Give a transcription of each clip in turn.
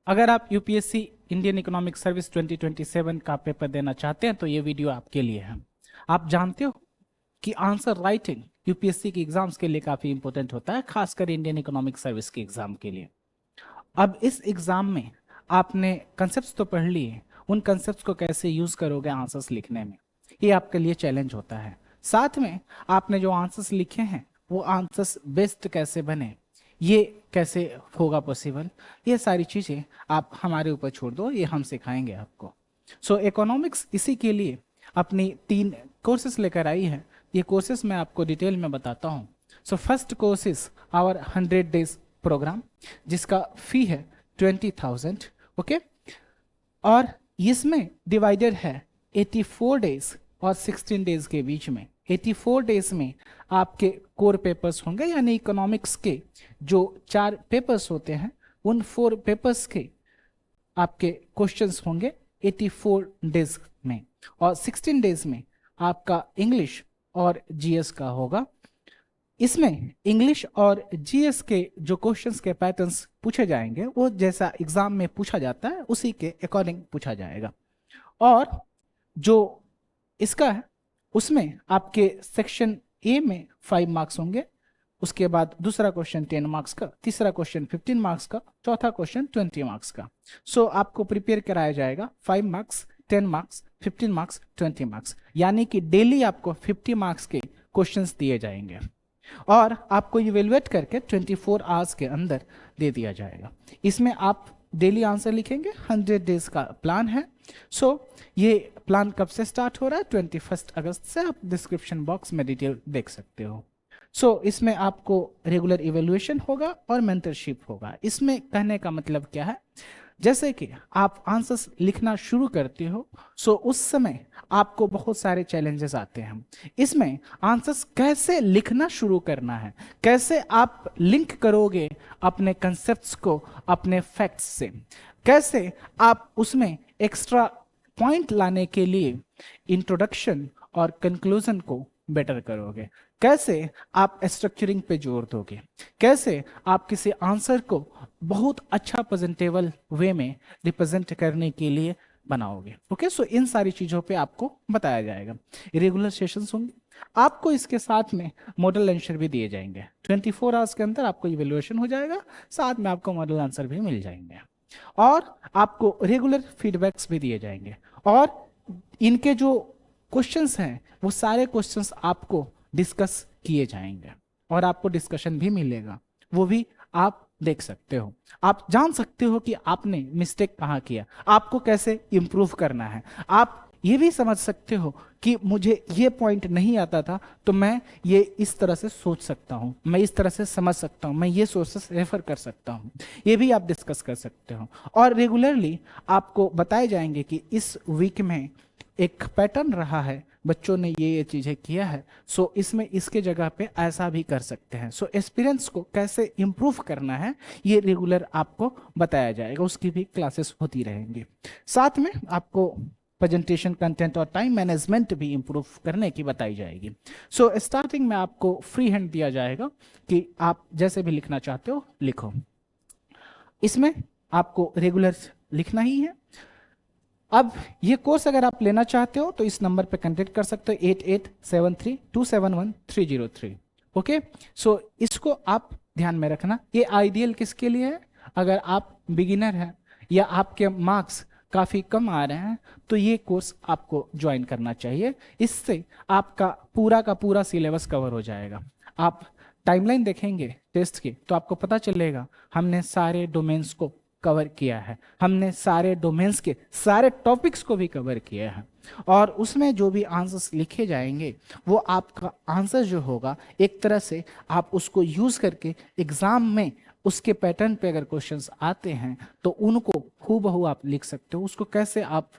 अगर आप UPSC Indian economic service 2027 का पेपर देना चाहते हैं तो ये वीडियो आपके लिए है। आप जानते हो कि आंसर राइटिंग यूपीएससी के एग्जाम्स के लिए काफी इंपॉर्टेंट होता है, खासकर इंडियन इकोनॉमिक सर्विस के एग्जाम के लिए। अब इस एग्जाम में आपने कंसेप्ट्स तो पढ़ लिए, उन कंसेप्ट्स को कैसे यूज करोगे आंसर्स लिखने में, ये आपके लिए चैलेंज होता है। साथ में आपने जो आंसर्स लिखे हैं वो आंसर्स बेस्ट कैसे बने, ये कैसे होगा पॉसिबल, ये सारी चीजें आप हमारे ऊपर छोड़ दो, ये हम सिखाएंगे आपको। सो इकोनॉमिक्स इसी के लिए अपनी 3 कोर्सेस लेकर आई है। ये कोर्सेस मैं आपको डिटेल में बताता हूँ। So first course is our 100 days programme, जिसका फी है 20,000। ओके, और इसमें डिवाइडेड है 84 डेज और 16 डेज के बीच में। 84 डेज में आपके कोर पेपर्स होंगे, यानी इकोनॉमिक्स के जो 4 पेपर्स होते हैं उन 4 पेपर्स के आपके क्वेश्चंस होंगे 84 डेज में, और 16 डेज में आपका इंग्लिश और जीएस का होगा। इसमें इंग्लिश और जीएस के जो क्वेश्चंस के पैटर्न्स पूछे जाएंगे वो जैसा एग्जाम में पूछा जाता है उसी के अकॉर्डिंग पूछा जाएगा। और जो इसका है उसमें आपके सेक्शन ए में 5 मार्क्स होंगे, उसके बाद दूसरा क्वेश्चन 10 मार्क्स का, तीसरा क्वेश्चन 15 मार्क्स का, चौथा क्वेश्चन 20 मार्क्स का। सो आपको प्रिपेयर कराया जाएगा 5 मार्क्स, 10 मार्क्स, 15 मार्क्स, 20 मार्क्स, यानी कि डेली आपको 50 मार्क्स के क्वेश्चंस दिए जाएंगे और आपको इवेलुएट करके 24 आवर्स के अंदर दे दिया जाएगा। इसमें आप डेली आंसर लिखेंगे। 100 डेज का प्लान है। सो ये प्लान कब से स्टार्ट हो रहा है? 21 अगस्त से। आप डिस्क्रिप्शन बॉक्स में डिटेल देख सकते हो। सो इसमें आपको रेगुलर इवेल्युएशन होगा और मेंटरशिप होगा। इसमें कहने का मतलब क्या है, जैसे कि आप आंसर्स लिखना शुरू करते हो सो उस समय आपको बहुत सारे चैलेंजेस आते हैं। इसमें आंसर्स कैसे लिखना शुरू करना है, कैसे आप लिंक करोगे अपने कंसेप्ट्स को अपने फैक्ट्स से, कैसे आप उसमें एक्स्ट्रा पॉइंट लाने के लिए इंट्रोडक्शन और कंक्लूजन को बेटर करोगे, कैसे आप स्ट्रक्चरिंग पे जोर दोगे, कैसे आप किसी आंसर को बहुत अच्छा प्रेजेंटेबल वे में रिप्रेजेंट करने के लिए बनाओगे। ओके, सो इन सारी चीजों पे आपको बताया जाएगा। रेगुलर सेशंस होंगे, आपको इसके साथ में मॉडल आंसर भी दिए जाएंगे। 24 आवर्स के अंदर आपको इवेल्युएशन हो जाएगा, साथ में आपको मॉडल आंसर भी मिल जाएंगे और आपको रेगुलर फीडबैक्स भी दिए जाएंगे। और इनके जो क्वेश्चंस हैं वो सारे क्वेश्चंस आपको डिस्कस किए जाएंगे और आपको डिस्कशन भी मिलेगा, वो भी आप देख सकते हो। आप जान सकते हो कि आपने मिस्टेक कहाँ किया, आपको कैसे इंप्रूव करना है। आप ये भी समझ सकते हो कि मुझे ये पॉइंट नहीं आता था तो मैं ये इस तरह से सोच सकता हूँ, मैं इस तरह से समझ सकता हूँ, मैं ये सोर्सेस रेफर कर सकता हूँ, ये भी आप डिस्कस कर सकते हो। और रेगुलरली आपको बताए जाएंगे कि इस वीक में एक पैटर्न रहा है, बच्चों ने ये चीजें किया है, सो इसमें इसके जगह पे ऐसा भी कर सकते हैं। सो एक्सपीरियंस को कैसे इंप्रूव करना है ये रेगुलर आपको बताया जाएगा, उसकी भी क्लासेस होती रहेंगी। साथ में आपको प्रेजेंटेशन कंटेंट और टाइम मैनेजमेंट भी इंप्रूव करने की बताई जाएगी। सो स्टार्टिंग में आपको फ्री हैंड दिया जाएगा कि आप जैसे भी लिखना चाहते हो लिखो। इसमें आपको रेगुलर लिखना ही है। अब ये कोर्स अगर आप लेना चाहते हो तो इस नंबर पे कांटेक्ट कर सकते हो 8873271303। ओके, सो इसको आप ध्यान में रखना। ये आइडियल किसके लिए है? अगर आप बिगिनर हैं या आपके मार्क्स काफी कम आ रहे हैं तो ये कोर्स आपको ज्वाइन करना चाहिए। इससे आपका का पूरा सिलेबस कवर हो जाएगा। आप टाइमलाइन देखेंगे टेस्ट की तो आपको पता चलेगा हमने सारे डोमेन्स को कवर किया है, हमने सारे डोमेन्स के सारे टॉपिक्स को भी कवर किया है। और उसमें जो भी आंसर्स लिखे जाएंगे वो आपका आंसर जो होगा एक तरह से आप उसको यूज करके एग्जाम में उसके पैटर्न पे अगर क्वेश्चंस आते हैं तो उनको हूबहू आप लिख सकते हो। उसको कैसे आप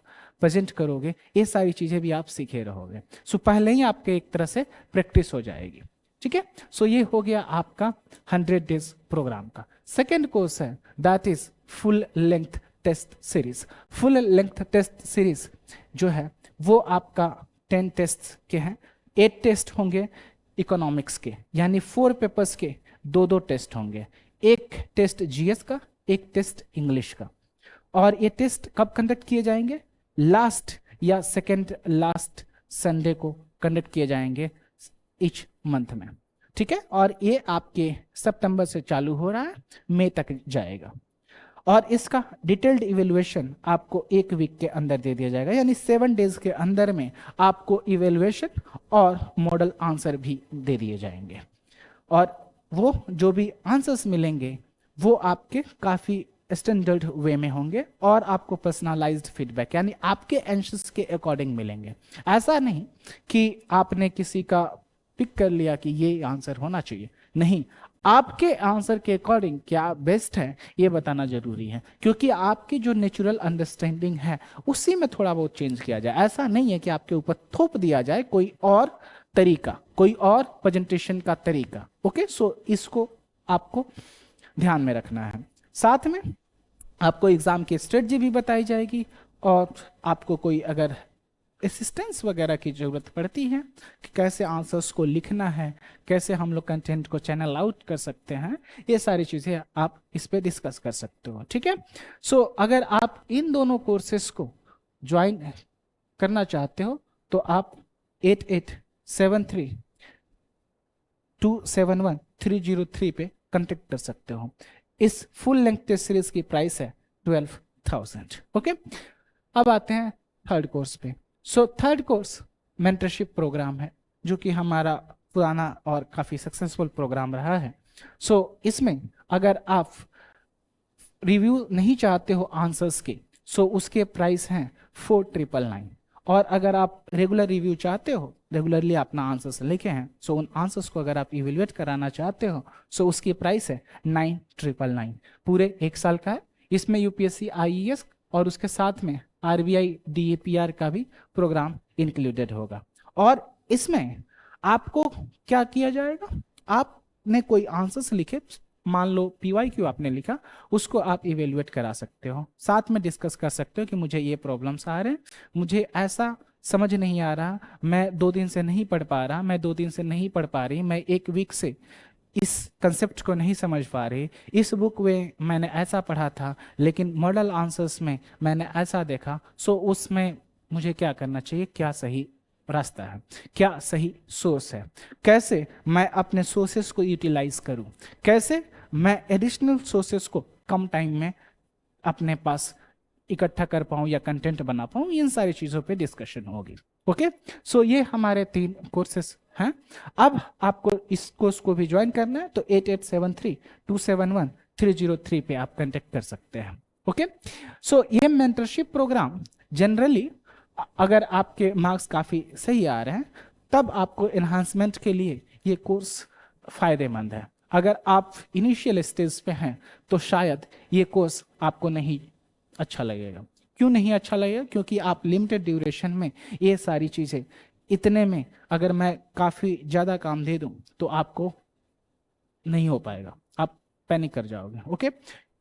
प्रेजेंट करोगे ये सारी चीजें भी आप सीखे रहोगे। सो पहले ही आपके एक तरह से प्रैक्टिस हो जाएगी। ठीक है, सो ये हो गया आपका 100 डेज प्रोग्राम का। सेकेंड कोर्स है that is full length test series. Full length test series जो है वो आपका 10 टेस्ट के हैं। 8 टेस्ट होंगे इकोनॉमिक्स के, यानी 4 पेपर्स के 2-2 टेस्ट होंगे। एक टेस्ट जीएस का, एक टेस्ट इंग्लिश का। और ये टेस्ट कब कंडक्ट किए जाएंगे? लास्ट या सेकेंड लास्ट संडे को कंडक्ट किए जाएंगे इच मंथ में, ठीक है। और ये आपके सितंबर से चालू हो रहा है, मई तक जाएगा। और इसका डिटेल्ड इवेल्युएशन आपको 1 वीक के अंदर दे दिया जाएगा, यानी 7 डेज के अंदर में आपको इवेल्युएशन और मॉडल आंसर भी दे दिए जाएंगे। और वो जो भी आंसर्स मिलेंगे वो आपके काफ़ी स्टैंडर्ड वे में होंगे और आपको पर्सनलाइज्ड फीडबैक यानी आपके एंशस के अकॉर्डिंग मिलेंगे। ऐसा नहीं कि आपने किसी का पिक कर लिया कि ये आंसर होना चाहिए, नहीं, आपके आंसर के अकॉर्डिंग क्या बेस्ट है ये बताना जरूरी है, क्योंकि आपकी जो नेचुरल अंडरस्टैंडिंग है उसी में थोड़ा बहुत चेंज किया जाए। ऐसा नहीं है कि आपके ऊपर थोप दिया जाए कोई और तरीका, कोई और प्रेजेंटेशन का तरीका। ओके, सो इसको आपको ध्यान में रखना है। साथ में आपको एग्जाम की स्ट्रेटजी भी बताई जाएगी और आपको कोई अगर असिस्टेंस वगैरह की जरूरत पड़ती है कि कैसे आंसर्स को लिखना है, कैसे हम लोग कंटेंट को चैनल आउट कर सकते हैं, ये सारी चीजें आप इस पे डिस्कस कर सकते हो, ठीक है। सो अगर आप इन दोनों कोर्सेस को ज्वाइन करना चाहते हो तो आप 8873271303 पे कांटेक्ट कर सकते हो। इस फुल लेंथ टेस्ट सीरीज की प्राइस है 12,000। ओके, अब आते हैं थर्ड कोर्स पे। So third course mentorship programme है जो कि हमारा पुराना और काफ़ी सक्सेसफुल प्रोग्राम रहा है। सो इसमें अगर आप रिव्यू नहीं चाहते हो आंसर्स के, सो उसके प्राइस हैं 4,999। और अगर आप रेगुलर रिव्यू चाहते हो, रेगुलरली अपना आंसर्स लिखे हैं, सो उन आंसर्स को अगर आप इवेल्युएट कराना चाहते हो, सो उसकी प्राइस है 9,999। पूरे 1 साल का है। इसमें यूपीएससी आईईएस और उसके साथ में आरबीआई डीएपीआर का भी प्रोग्राम इंक्लूडेड होगा। और इसमें आपको क्या किया जाएगा, आपने कोई आंसर्स लिखे, मान लो पीवाईक्यू आपने लिखा, उसको आप इवेल्युएट करा सकते हो, साथ में डिस्कस कर सकते हो कि मुझे ये प्रॉब्लम्स आ रहे हैं, मुझे ऐसा समझ नहीं आ रहा, मैं 2 दिन से नहीं पढ़ पा रहा, मैं 2 दिन से नहीं पढ़ पा रही, मैं 1 वीक से इस कंसेप्ट को नहीं समझ पा रही, इस बुक में मैंने ऐसा पढ़ा था लेकिन मॉडल आंसर्स में मैंने ऐसा देखा, सो उसमें मुझे क्या करना चाहिए, क्या सही रास्ता है, क्या सही सोर्स है, कैसे मैं अपने सोर्सेस को यूटिलाइज करूं, कैसे मैं एडिशनल सोर्सेस को कम टाइम में अपने पास इकट्ठा कर पाऊं या कंटेंट बना पाऊं, इन सारी चीजों पे डिस्कशन होगी। ओके, सो ये हमारे 3 कोर्सेस हैं। अब आपको इस कोर्स को भी ज्वाइन करना है तो 8873271303 पे आप कांटेक्ट कर सकते हैं। ओके, सो ये मेंटरशिप प्रोग्राम जनरली अगर आपके मार्क्स काफी सही आ रहे हैं तब आपको एनहांसमेंट के लिए ये कोर्स फायदेमंद है। अगर आप इनिशियल स्टेज पे हैं तो शायद ये कोर्स आपको नहीं अच्छा लगेगा। क्यों नहीं अच्छा लगेगा? क्योंकि आप लिमिटेड ड्यूरेशन में ये सारी चीजें, इतने में अगर मैं काफी ज्यादा काम दे दूं तो आपको नहीं हो पाएगा, आप पैनिक कर जाओगे। ओके,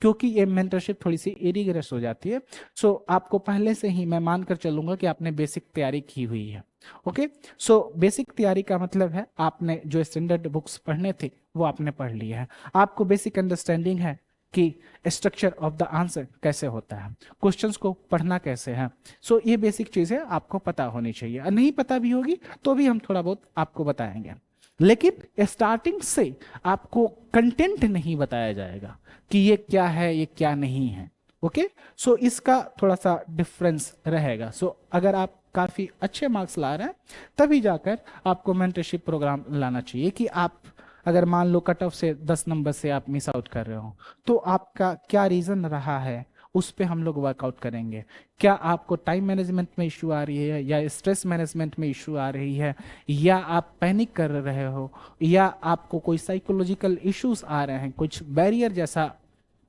क्योंकि ये मेंटरशिप थोड़ी सी इरिगेरस हो जाती है। सो आपको पहले से ही मैं मानकर चलूंगा कि आपने बेसिक तैयारी की हुई है। ओके, सो बेसिक तैयारी का मतलब है आपने जो स्टैंडर्ड बुक्स पढ़ने थे वो आपने पढ़ लिया है, आपको बेसिक अंडरस्टैंडिंग है कि स्ट्रक्चर ऑफ द आंसर कैसे होता है, क्वेश्चंस को पढ़ना कैसे है। सो ये बेसिक चीजें आपको पता होनी चाहिए, और नहीं पता भी होगी तो भी हम थोड़ा बहुत आपको बताएंगे, लेकिन स्टार्टिंग से आपको कंटेंट नहीं बताया जाएगा कि ये क्या है ये क्या नहीं है। ओके, सो इसका थोड़ा सा डिफरेंस रहेगा। सो अगर आप काफी अच्छे मार्क्स ला रहे हैं तभी जाकर आपको मेंटरशिप प्रोग्राम लाना चाहिए। कि आप अगर मान लो कट ऑफ से 10 नंबर से आप मिस आउट कर रहे हो तो आपका क्या रीजन रहा है, उस पे हम लोग वर्कआउट करेंगे। क्या आपको टाइम मैनेजमेंट में इशू आ रही है, या स्ट्रेस मैनेजमेंट में इशू आ रही है, या आप पैनिक कर रहे हो, या आपको कोई साइकोलॉजिकल इश्यूज आ रहे हैं, कुछ बैरियर जैसा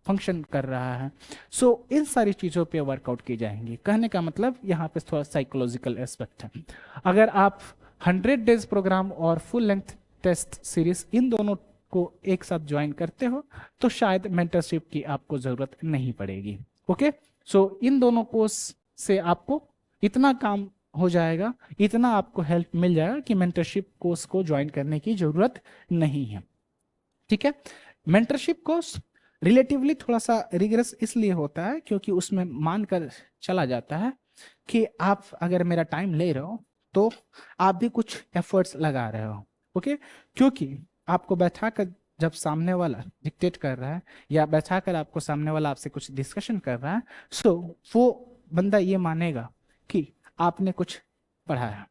फंक्शन कर रहा है। सो इन सारी चीज़ों पे वर्कआउट की जाएंगी। कहने का मतलब यहाँ पे थोड़ा साइकोलॉजिकल एस्पेक्ट है। अगर आप 100 डेज प्रोग्राम और फुल लेंथ टेस्ट सीरीज इन दोनों को एक साथ ज्वाइन करते हो तो शायद मेंटरशिप की आपको जरूरत नहीं पड़ेगी। ओके, सो इन दोनों कोर्स से आपको इतना काम हो जाएगा, इतना आपको हेल्प मिल जाएगा कि मेंटरशिप कोर्स को ज्वाइन करने की जरूरत नहीं है। ठीक है, मेंटरशिप कोर्स रिलेटिवली थोड़ा सा रिग्रेस इसलिए होता है क्योंकि उसमें मानकर चला जाता है कि आप अगर मेरा टाइम ले रहे हो तो आप भी कुछ एफर्ट्स लगा रहे हो। ओके, क्योंकि आपको बैठा कर जब सामने वाला डिक्टेट कर रहा है या बैठा कर आपको सामने वाला आपसे कुछ डिस्कशन कर रहा है, सो वो बंदा ये मानेगा कि आपने कुछ पढ़ा है,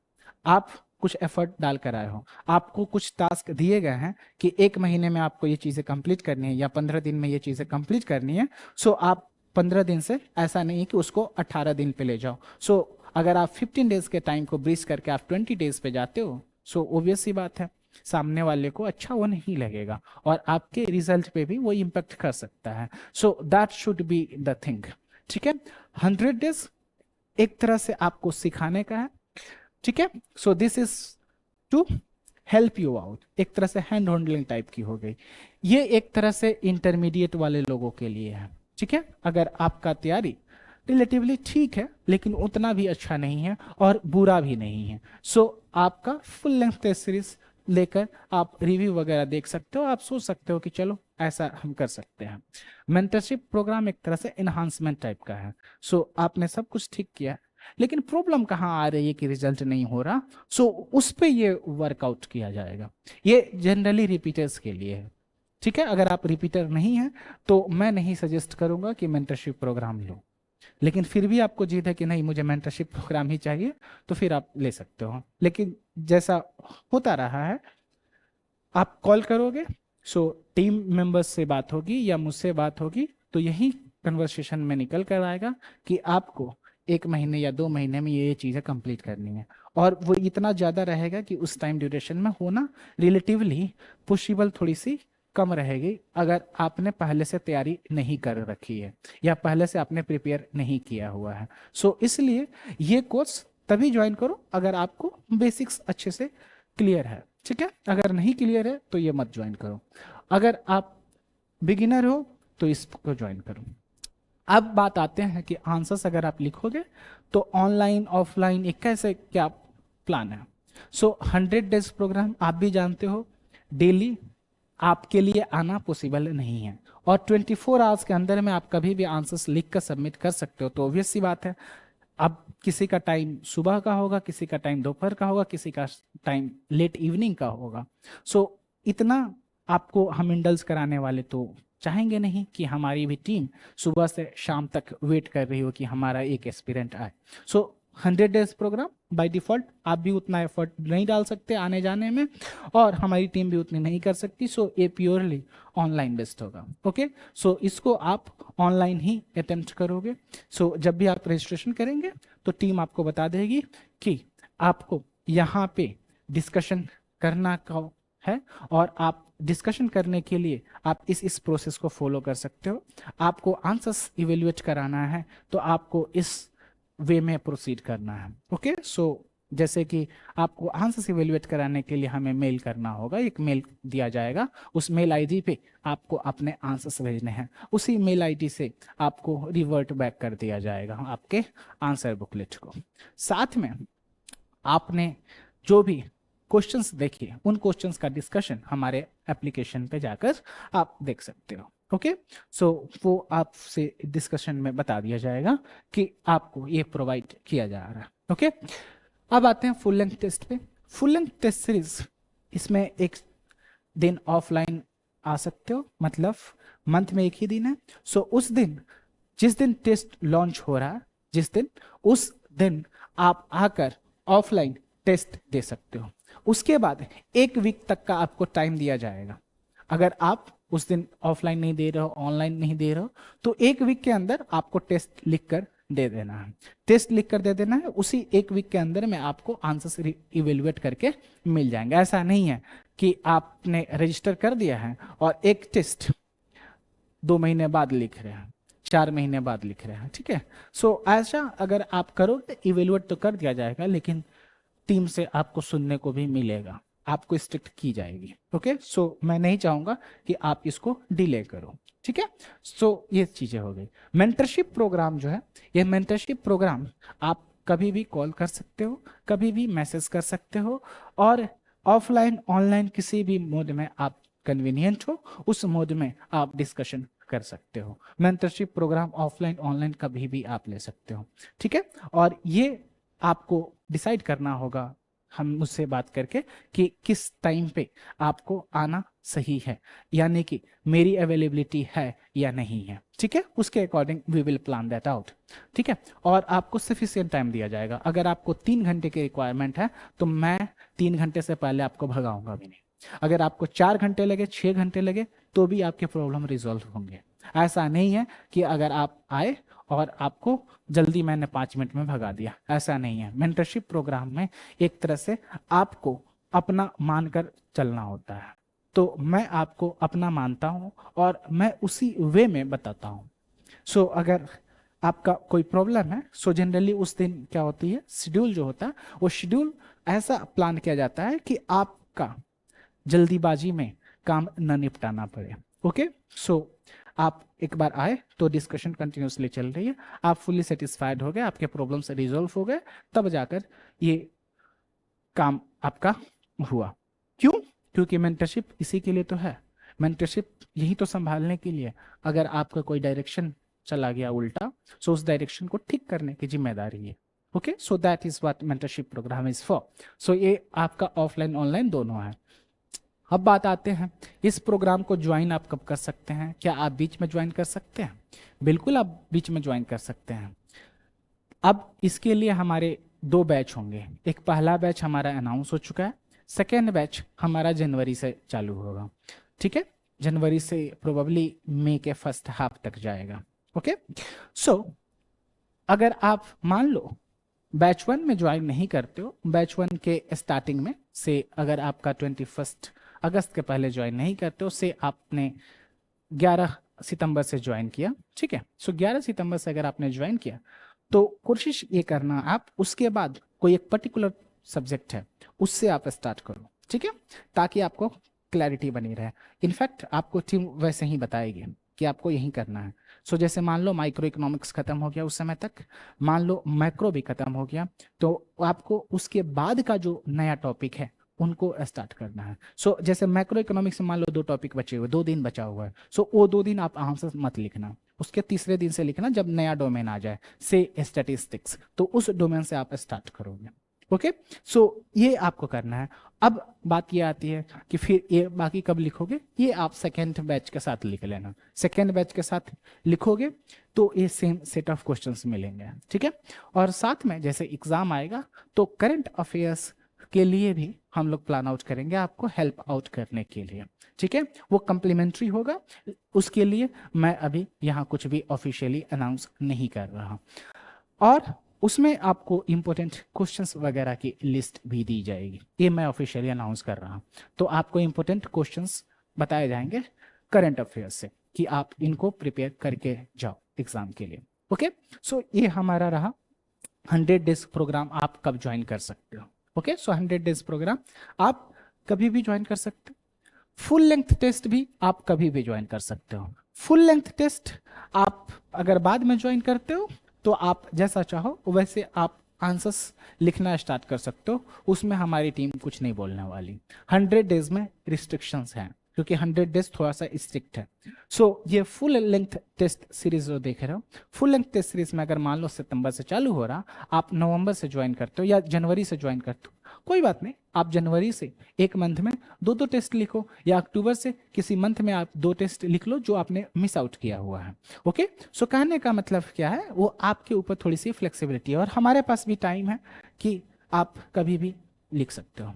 आप कुछ एफर्ट डाल कर आए हो, आपको कुछ टास्क दिए गए हैं कि 1 महीने में आपको ये चीजें कंप्लीट करनी है या 15 दिन में ये चीजें कंप्लीट करनी है। सो आप 15 दिन से ऐसा नहीं है कि उसको 18 दिन पे ले जाओ। सो अगर आप 15 डेज के टाइम को ब्रीच करके आप 20 डेज पे जाते हो, सो ऑब्वियस सी बात है सामने वाले को अच्छा वो नहीं लगेगा और आपके रिजल्ट पे भी वो इम्पेक्ट कर सकता है। So that should be the thing. ठीक है, 100 डेज एक तरह से आपको सिखाने का है। ठीक है, so this is to help you out, एक तरह से हैंड होल्डिंग टाइप की हो गई। ये एक तरह से इंटरमीडिएट वाले लोगों के लिए है। ठीक है, अगर आपका तैयारी रिलेटिवली ठीक है लेकिन उतना भी अच्छा नहीं है और बुरा भी नहीं है, सो आपका फुल लेंथ टेस्ट सीरीज लेकर आप रिव्यू वगैरह देख सकते हो। आप सोच सकते हो कि चलो ऐसा हम कर सकते हैं। मेंटरशिप प्रोग्राम एक तरह से एनहांसमेंट टाइप का है। सो आपने सब कुछ ठीक किया लेकिन प्रॉब्लम कहाँ आ रही है कि रिजल्ट नहीं हो रहा, सो उस पे ये वर्कआउट किया जाएगा। ये जनरली रिपीटर्स के लिए है। ठीक है, अगर आप रिपीटर नहीं हैं तो मैं नहीं सजेस्ट करूंगा कि मेंटरशिप प्रोग्राम लो, लेकिन फिर भी आपको जिद है कि नहीं मुझे मेंटरशिप प्रोग्राम ही चाहिए तो फिर आप ले सकते हो। लेकिन जैसा होता रहा है, आप कॉल करोगे, सो टीम मेंबर्स से बात होगी या मुझसे बात होगी तो यही कन्वर्सेशन में निकल कर आएगा कि आपको 1 महीने या 2 महीने में ये चीज़ें कंप्लीट करनी है। और वो इतना ज़्यादा रहेगा कि उस टाइम ड्यूरेशन में होना रिलेटिवली पॉसिबल थोड़ी सी कम रहेगी अगर आपने पहले से तैयारी नहीं कर रखी है या पहले से आपने प्रिपेयर नहीं किया हुआ है। सो इसलिए ये कोर्स तभी ज्वाइन करो अगर आपको बेसिक्स अच्छे से क्लियर है। ठीक है, अगर नहीं क्लियर है तो ये मत ज्वाइन करो। अगर आप बिगिनर हो तो इसको ज्वाइन करो। अब बात आते हैं कि आंसर्स अगर आप लिखोगे तो ऑनलाइन ऑफलाइन एक कैसे क्या प्लान है। सो 100 डेज प्रोग्राम आप भी जानते हो डेली आपके लिए आना पॉसिबल नहीं है और 24 आवर्स के अंदर में आप कभी भी आंसर्स लिख कर सबमिट कर सकते हो। तो ऑब्वियस सी बात है, अब किसी का टाइम सुबह का होगा, किसी का टाइम दोपहर का होगा, किसी का टाइम लेट इवनिंग का होगा। सो इतना आपको हम इंडल्स कराने वाले तो चाहेंगे नहीं कि हमारी भी टीम सुबह से शाम तक वेट कर रही हो कि हमारा एक एस्पिरेंट आए। सो 100 डेज प्रोग्राम बाय डिफॉल्ट आप भी उतना एफर्ट नहीं डाल सकते आने जाने में और हमारी टीम भी उतनी नहीं कर सकती। सो ये प्योरली ऑनलाइन बेस्ड होगा। ओके, सो इसको आप ऑनलाइन ही अटेम्प्ट करोगे। सो जब भी आप रजिस्ट्रेशन करेंगे तो टीम आपको बता देगी कि आपको यहाँ पे डिस्कशन करना का है और आप डिस्कशन करने के लिए आप इस प्रोसेस को फॉलो कर सकते हो। आपको आंसर्स इवेल्युएट कराना है तो आपको इस वे में प्रोसीड करना है। ओके, सो जैसे कि आपको आंसर्स इवेल्युएट कराने के लिए हमें मेल करना होगा, एक मेल दिया जाएगा, उस मेल आईडी पे आपको अपने आंसर्स भेजने हैं, उसी मेल आईडी से आपको रिवर्ट बैक कर दिया जाएगा आपके आंसर बुकलेट को। साथ में आपने जो भी क्वेश्चंस देखे उन क्वेश्चंस का डिस्कशन हमारे एप्लीकेशन पे जाकर आप देख सकते हो। ओके, सो वो आपसे डिस्कशन में बता दिया जाएगा कि आपको ये प्रोवाइड किया जा रहा है। ओके, अब आते हैं फुल लेंथ टेस्ट पे। फुल लेंथ टेस्ट सीरीज, इसमें एक दिन ऑफलाइन आ सकते हो, मतलब मंथ में एक ही दिन है। सो उस दिन जिस दिन टेस्ट लॉन्च हो रहा है जिस दिन, उस दिन आप आकर ऑफलाइन टेस्ट दे सकते हो। उसके बाद 1 वीक तक का आपको टाइम दिया जाएगा। अगर आप उस दिन ऑफलाइन नहीं दे रहे हो, ऑनलाइन नहीं दे रहे हो, तो 1 वीक के अंदर आपको टेस्ट लिखकर दे देना है। टेस्ट लिखकर दे देना है, उसी 1 वीक के अंदर में आपको आंसर्स इवेल्युएट करके मिल जाएंगे। ऐसा नहीं है कि आपने रजिस्टर कर दिया है और एक टेस्ट 2 महीने बाद लिख रहे हैं, 4 महीने बाद लिख रहे हैं। ठीक है, सो ऐसा अगर आप करोगे इवेल्युएट तो कर दिया जाएगा लेकिन टीम से आपको सुनने को भी मिलेगा, आपको स्ट्रिक्ट की जाएगी। ओके, सो मैं नहीं चाहूंगा कि आप इसको डिले करो। ठीक है, सो ये चीजें हो गई। मेंटरशिप प्रोग्राम जो है, ये मेंटरशिप प्रोग्राम आप कभी भी कॉल कर सकते हो, कभी भी मैसेज कर सकते हो और ऑफलाइन ऑनलाइन किसी भी मोड में आप कन्वीनियंट हो उस मोड में आप डिस्कशन कर सकते हो। मेंटरशिप प्रोग्राम ऑफलाइन ऑनलाइन कभी भी आप ले सकते हो, ठीक है। और ये आपको डिसाइड करना होगा हम मुझसे बात करके कि किस टाइम पे आपको आना सही है, यानी कि मेरी अवेलेबिलिटी है या नहीं है, ठीक है। उसके according we will plan that out, ठीक है। और आपको सफिशिएंट टाइम दिया जाएगा। अगर आपको 3 घंटे की रिक्वायरमेंट है तो मैं 3 घंटे से पहले आपको भगाऊंगा भी नहीं। अगर आपको 4 घंटे लगे, 6 घंटे लगे, तो भी आपके प्रॉब्लम रिजॉल्व होंगे। ऐसा नहीं है कि अगर आप आए और आपको जल्दी मैंने 5 मिनट में भगा दिया, ऐसा नहीं है। मेंटरशिप प्रोग्राम में एक तरह से आपको अपना मानकर चलना होता है। तो मैं आपको अपना मानता हूं और मैं उसी वे में बताता हूं। सो अगर आपका कोई प्रॉब्लम है, सो जनरली उस दिन क्या होती है, शेड्यूल जो होता है वो शेड्यूल ऐसा प्लान किया जाता है कि आपका जल्दीबाजी में काम न निपटाना पड़े। ओके, सो आप एक बार आए तो डिस्कशन कंटिन्यूसली चल रही है, आप फुल्ली सेटिस्फाइड हो गए, आपके प्रॉब्लम से रिजॉल्व हो गए, तब जाकर ये काम आपका हुआ। क्यों? क्योंकि मेंटरशिप इसी के लिए तो है। मेंटरशिप यही तो संभालने के लिए। अगर आपका कोई डायरेक्शन चला गया उल्टा, सो उस डायरेक्शन को ठीक करने की जिम्मेदारी है। Okay, so that is what mentorship program is for. So ये आपका ऑफलाइन ऑनलाइन दोनों है। अब बात आते हैं, इस प्रोग्राम को ज्वाइन आप कब कर सकते हैं? क्या आप बीच में ज्वाइन कर सकते हैं? बिल्कुल, आप बीच में ज्वाइन कर सकते हैं। अब इसके लिए हमारे 2 बैच होंगे। एक पहला बैच हमारा अनाउंस हो चुका है, सेकेंड बैच हमारा जनवरी से चालू होगा, ठीक है। जनवरी से प्रोबेबली मई के फर्स्ट हाफ तक जाएगा। ओके, सो अगर आप मान लो बैच 1 में ज्वाइन नहीं करते हो, बैच 1 के स्टार्टिंग में से अगर आपका 21 अगस्त के पहले ज्वाइन नहीं करते हो, से आपने 11 सितंबर से ज्वाइन किया, ठीक है। सो 11 सितंबर से अगर आपने ज्वाइन किया तो कोशिश ये करना आप उसके बाद कोई एक पर्टिकुलर सब्जेक्ट है उससे आप स्टार्ट करो, ठीक है, ताकि आपको क्लैरिटी बनी रहे। इनफैक्ट आपको टीम वैसे ही बताएगी कि आपको यही करना है। सो जैसे मान लो माइक्रो इकोनॉमिक्स खत्म हो गया उस समय तक, मान लो मैक्रो भी खत्म हो गया, तो आपको उसके बाद का जो नया टॉपिक है उनको स्टार्ट करना है। सो जैसे मैक्रो इकोनॉमिक्स में मान लो 2 टॉपिक बचे हुए, 2 दिन बचा हुआ है, सो वो 2 दिन आप आराम से मत लिखना, उसके तीसरे दिन से लिखना जब नया डोमेन आ जाए, से स्टैटिस्टिक्स, तो उस डोमेन से आप स्टार्ट करोगे। ओके, सो ये आपको करना है। अब बात ये आती है कि फिर ये बाकी कब लिखोगे, ये आप सेकेंड बैच के साथ लिख लेना। सेकेंड बैच के साथ लिखोगे तो ये सेम सेट ऑफ क्वेश्चंस मिलेंगे, ठीक है। और साथ में जैसे एग्जाम आएगा तो करंट अफेयर्स के लिए भी हम लोग प्लान आउट करेंगे आपको हेल्प आउट करने के लिए, ठीक है। वो कम्प्लीमेंट्री होगा, उसके लिए मैं अभी यहाँ कुछ भी ऑफिशियली अनाउंस नहीं कर रहा। और उसमें आपको इंपॉर्टेंट क्वेश्चंस वगैरह की लिस्ट भी दी जाएगी, ये मैं ऑफिशियली अनाउंस कर रहा हूँ। तो आपको इंपॉर्टेंट क्वेश्चंस बताए जाएंगे करंट अफेयर्स से कि आप इनको प्रिपेयर करके जाओ एग्जाम के लिए। ओके, सो ये हमारा रहा 100 डेज प्रोग्राम आप कब ज्वाइन कर सकते हो। ओके, सो 100 डेज प्रोग्राम आप कभी भी ज्वाइन कर सकते हो। फुल लेंथ टेस्ट भी आप कभी भी ज्वाइन कर सकते हो। फुल लेंथ टेस्ट आप अगर बाद में ज्वाइन करते हो तो आप जैसा चाहो वैसे आप आंसर्स लिखना स्टार्ट कर सकते हो, उसमें हमारी टीम कुछ नहीं बोलने वाली। 100 डेज में रिस्ट्रिक्शंस हैं क्योंकि 100 डेज थोड़ा सा स्ट्रिक्ट है। सो ये फुल लेंथ टेस्ट सीरीज जो देख रहे हो, फुल लेंथ टेस्ट सीरीज में अगर मान लो सितंबर से चालू हो रहा, आप नवंबर से ज्वाइन करते हो या जनवरी से ज्वाइन करते हो, कोई बात नहीं, आप जनवरी से एक मंथ में 2 टेस्ट लिखो, या अक्टूबर से किसी मंथ में आप 2 टेस्ट लिख लो जो आपने मिस आउट किया हुआ है। ओके, सो कहने का मतलब क्या है, वो आपके ऊपर थोड़ी सी फ्लेक्सिबिलिटी है और हमारे पास भी टाइम है कि आप कभी भी लिख सकते हो।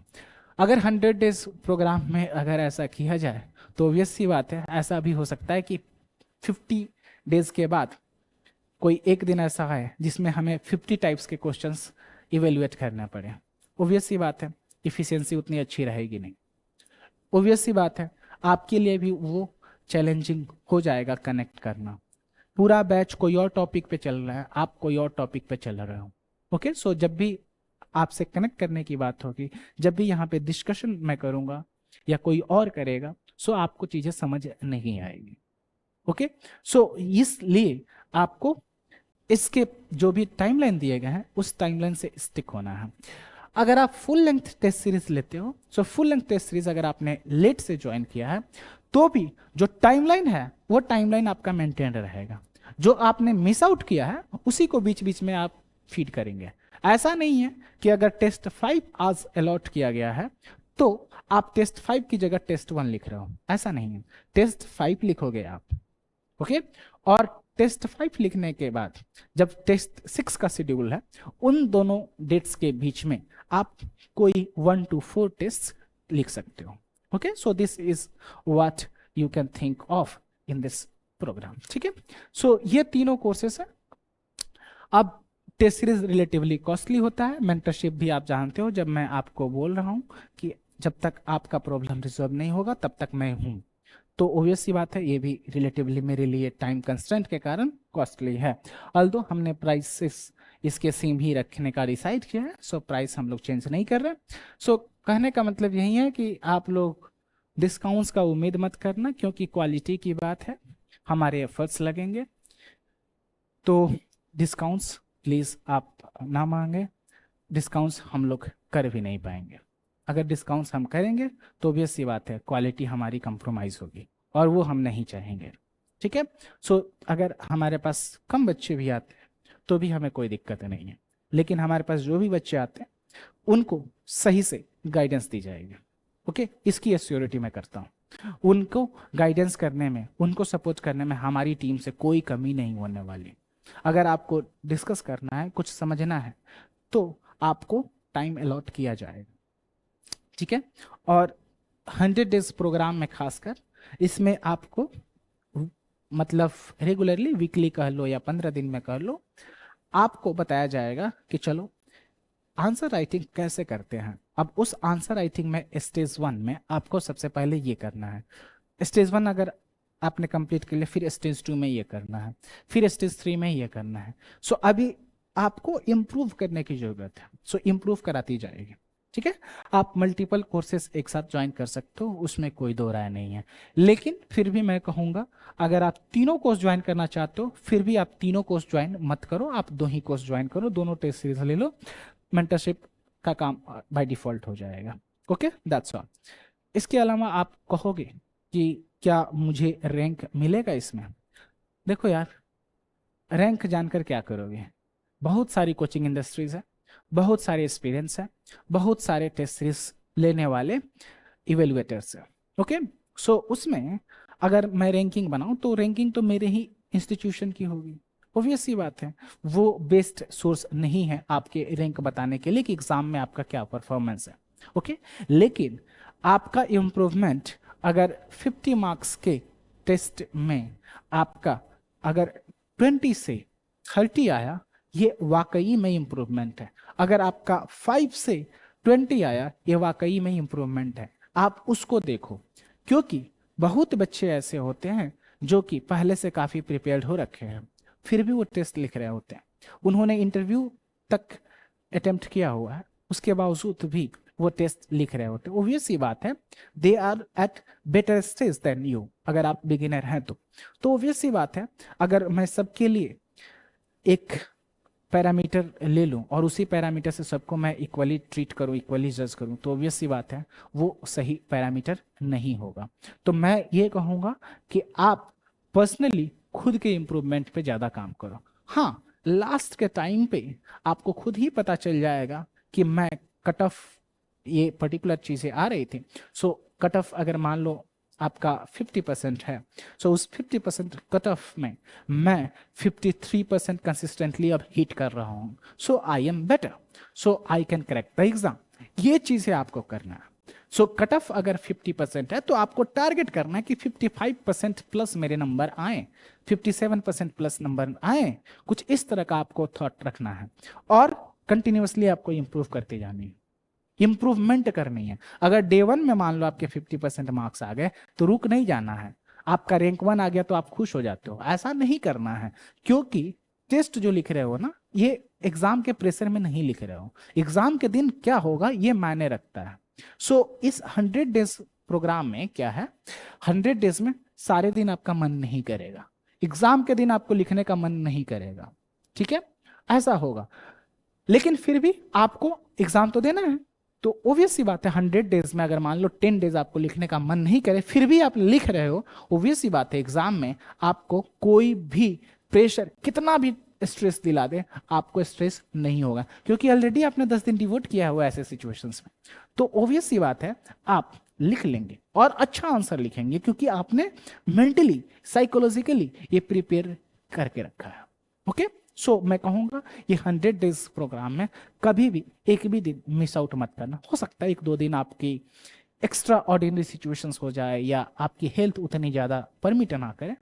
अगर 100 डेज प्रोग्राम में अगर ऐसा किया जाए तो ऑब्वियस सी बात है, ऐसा भी हो सकता है कि 50 डेज के बाद कोई एक दिन ऐसा है जिसमें हमें 50 टाइप्स के क्वेश्चंस इवेल्युएट करना पड़े। ऑब्वियस सी बात है, इफिशियंसी उतनी अच्छी रहेगी नहीं। ऑब्वियस सी बात है, आपके लिए भी वो चैलेंजिंग हो जाएगा कनेक्ट करना। पूरा बैच कोई और टॉपिक पे चल रहा है, आप कोई और टॉपिक पे चल रहे हो। ओके, सो जब भी आपसे कनेक्ट करने की बात होगी, जब भी यहाँ पे डिस्कशन मैं करूँगा या कोई और करेगा, सो आपको चीज़ें समझ नहीं आएगी। ओके, सो इसलिए आपको इसके जो भी टाइमलाइन दिए गए हैं उस टाइमलाइन से स्टिक होना है। अगर आप फुल लेंथ टेस्ट सीरीज लेते हो, so full length test series अगर आपने लेट से ज्वाइन किया है तो भी जो टाइमलाइन है वो टाइमलाइन आपका मेंटेन रहेगा। जो आपने मिस आउट किया है उसी को बीच बीच में आप फीड करेंगे। ऐसा नहीं है कि अगर टेस्ट 5 आज अलॉट किया गया है तो आप टेस्ट 5 की जगह टेस्ट 1 लिख रहे हो, ऐसा नहीं है। टेस्ट 5 लिखोगे आप, ओके। और टेस्ट 5 लिखने के बाद जब टेस्ट 6 का शेड्यूल है, उन दोनों डेट्स के बीच में आप कोई 1 to 4 टेस्ट लिख सकते हो, okay. So this is what you can think of in this programme, ठीक है। सो ये तीनों कोर्सेस है। अब टेस्ट सीरीज रिलेटिवली कॉस्टली होता है, मेंटरशिप भी आप जानते हो। जब मैं आपको बोल रहा हूं कि जब तक आपका प्रॉब्लम रिजॉल्व नहीं होगा तब तक मैं हूं, तो ऑब्वियस सी बात है ये भी रिलेटिवली मेरे लिए टाइम कंस्ट्रेंट के कारण कॉस्टली है। ऑल्दो हमने प्राइसेस इसके सेम ही रखने का डिसाइड किया है, सो प्राइस हम लोग चेंज नहीं कर रहे। सो कहने का मतलब यही है कि आप लोग डिस्काउंट्स का उम्मीद मत करना, क्योंकि क्वालिटी की बात है, हमारे एफर्ट्स लगेंगे। तो डिस्काउंट्स प्लीज आप ना मांगे, डिस्काउंट्स हम लोग कर भी नहीं पाएंगे। अगर डिस्काउंट्स हम करेंगे तो ऑब्वियस सी बात है क्वालिटी हमारी कंप्रोमाइज होगी, और वो हम नहीं चाहेंगे, ठीक है। सो अगर हमारे पास कम बच्चे भी आते हैं तो भी हमें कोई दिक्कत नहीं है, लेकिन हमारे पास जो भी बच्चे आते हैं उनको सही से गाइडेंस दी जाएगी, ओके। इसकी एश्योरिटी मैं करता हूँ। उनको गाइडेंस करने में, उनको सपोर्ट करने में हमारी टीम से कोई कमी नहीं होने वाली। अगर आपको डिस्कस करना है, कुछ समझना है, तो आपको टाइम अलॉट किया जाएगा, ठीक है। और 100 डेज प्रोग्राम में खासकर इसमें आपको मतलब रेगुलरली, वीकली कह लो या 15 दिन में कह लो, आपको बताया जाएगा कि चलो आंसर राइटिंग कैसे करते हैं। अब उस आंसर राइटिंग में स्टेज 1 में आपको सबसे पहले ये करना है। स्टेज 1 अगर आपने कंप्लीट कर लिया, फिर स्टेज 2 में ये करना है, फिर स्टेज 3 में ये करना है। सो अभी आपको इम्प्रूव करने की जरूरत है, सो इम्प्रूव कराती जाएगी, ठीक है। आप मल्टीपल कोर्सेस एक साथ ज्वाइन कर सकते हो, उसमें कोई दो राय नहीं है। लेकिन फिर भी मैं कहूंगा अगर आप तीनों कोर्स ज्वाइन करना चाहते हो, फिर भी आप तीनों कोर्स ज्वाइन मत करो, आप 2 ही कोर्स ज्वाइन करो, दोनों टेस्ट सीरीज ले लो, मेंटरशिप का काम बाय डिफॉल्ट हो जाएगा, ओके। That's all. इसके अलावा आप कहोगे कि क्या मुझे रैंक मिलेगा इसमें? देखो यार, रैंक जानकर क्या करोगे? बहुत सारी कोचिंग इंडस्ट्रीज है, बहुत सारे एक्सपीरियंस है, बहुत सारे टेस्ट सीरीज लेने वाले इवेलुएटर्स है, ओके। सो उसमें अगर मैं रैंकिंग बनाऊं तो रैंकिंग तो मेरे ही इंस्टीट्यूशन की होगी, ऑब्वियस सी बात है। वो बेस्ट सोर्स नहीं है आपके रैंक बताने के लिए कि एग्जाम में आपका क्या परफॉर्मेंस है, ओके। लेकिन आपका इम्प्रूवमेंट अगर 50 मार्क्स के टेस्ट में आपका अगर 20 से 30 आया, ये वाकई में इम्प्रूवमेंट है। अगर आपका 5 से 20 आया, ये वाकई में इम्प्रूवमेंट है। आप उसको देखो, क्योंकि बहुत बच्चे ऐसे होते हैं जो कि पहले से काफी प्रिपेयर्ड हो रखे हैं, फिर भी वो टेस्ट लिख रहे होते हैं। उन्होंने इंटरव्यू तक अटेम्प्ट किया हुआ है, उसके बावजूद भी वो टेस्ट लिख रहे होते हैं। ऑब्वियस सी बात है, they are at better stage than you, अगर आप बिगिनर हैं तो ऑब्वियस सी बात है, अगर मैं सबके लिए एक पैरामीटर ले लूं और उसी पैरामीटर से सबको मैं इक्वली ट्रीट करूं, इक्वली जज करूं, तो ऑब्वियस सी बात है वो सही पैरामीटर नहीं होगा। तो मैं ये कहूंगा कि आप पर्सनली खुद के इंप्रूवमेंट पे ज्यादा काम करो। हाँ, लास्ट के टाइम पे आपको खुद ही पता चल जाएगा कि मैं कट ऑफ, ये पर्टिकुलर चीजें आ रही थी। सो कट ऑफ अगर मान लो आपका 50% है, सो उस 50% कट ऑफ में मैं 53% कंसिस्टेंटली अब हिट कर रहा हूं, so I am better, so I can crack the exam. ये चीजें आपको करना है। सो कट ऑफ अगर 50% है तो आपको टारगेट करना है कि 55% प्लस मेरे नंबर आए, 57% प्लस नंबर आए, कुछ इस तरह का आपको थॉट रखना है, और कंटिन्यूअसली आपको इंप्रूव करते जानी है, इंप्रूवमेंट करनी है। अगर डे 1 में मान लो आपके 50% मार्क्स आ गए तो रुक नहीं जाना है। आपका रैंक 1 आ गया तो आप खुश हो जाते हो, ऐसा नहीं करना है, क्योंकि टेस्ट जो लिख रहे हो ना, ये एग्जाम के प्रेशर में नहीं लिख रहे हो। एग्जाम के दिन क्या होगा ये मायने रखता है। सो इस 100 डेज प्रोग्राम में क्या है, 100 डेज में सारे दिन आपका मन नहीं करेगा, एग्जाम के दिन आपको लिखने का मन नहीं करेगा, ठीक है, ऐसा होगा। लेकिन फिर भी आपको एग्जाम तो देना है, तो ऑब्वियस सी बात है 100 डेज में अगर मान लो 10 डेज आपको लिखने का मन नहीं करे फिर भी आप लिख रहे हो, ऑब्वियस सी बात है एग्जाम में आपको कोई भी प्रेशर कितना भी स्ट्रेस दिला दे आपको स्ट्रेस नहीं होगा, क्योंकि ऑलरेडी आपने 10 दिन डिवोट किया हुआ ऐसे सिचुएशंस में। तो ऑब्वियस सी बात है आप लिख लेंगे और अच्छा आंसर लिखेंगे, क्योंकि आपने मेंटली साइकोलॉजिकली ये प्रिपेयर करके रखा है। ओके, सो मैं कहूंगा ये 100 डेज प्रोग्राम में कभी भी एक भी दिन मिस आउट मत करना। हो सकता है 1-2 दिन आपकी एक्स्ट्रा ऑर्डिनरी सिचुएशंस हो जाए, या आपकी हेल्थ उतनी ज्यादा परमिट ना करे,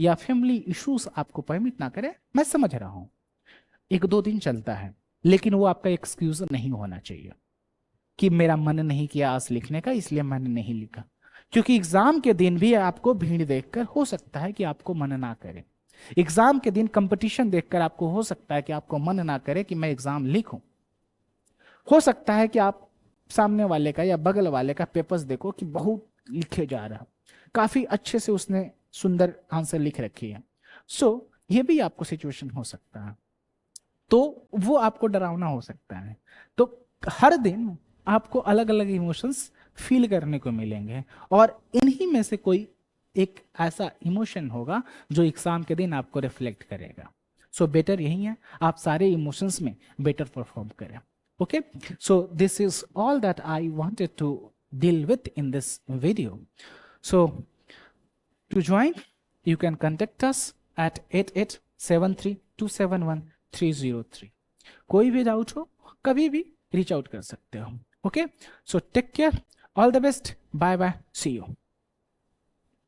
या फैमिली इश्यूज आपको परमिट ना करे, मैं समझ रहा हूं 1-2 दिन चलता है, लेकिन वो आपका एक्सक्यूज नहीं होना चाहिए कि मेरा मन नहीं किया आज लिखने का इसलिए मैंने नहीं लिखा, क्योंकि एग्जाम के दिन भी आपको भीड़ देखकर हो सकता है कि आपको मन ना करे। एग्जाम के दिन कंपटीशन देखकर आपको हो सकता है कि आपको मन ना करे कि मैं एग्जाम लिखूं। हो सकता है कि आप सामने वाले का या बगल वाले का पेपर्स देखो कि बहुत लिखे जा रहा, काफी अच्छे से उसने सुंदर आंसर लिख रखी है। सो ये भी आपको सिचुएशन हो सकता है, तो वो आपको डरावना हो सकता है। तो हर दिन आपको अलग अलग इमोशंस फील करने को मिलेंगे, और इन्हीं में से कोई एक ऐसा इमोशन होगा जो एग्जाम के दिन आपको रिफ्लेक्ट करेगा। सो बेटर यही है आप सारे इमोशंस में बेटर परफॉर्म करें। Okay, so this is all that I wanted to deal with in this video. So to join you can contact us at 8873271303। कोई भी डाउट हो कभी भी रीच आउट कर सकते हो। Okay, so take care, all the best, bye bye, see you.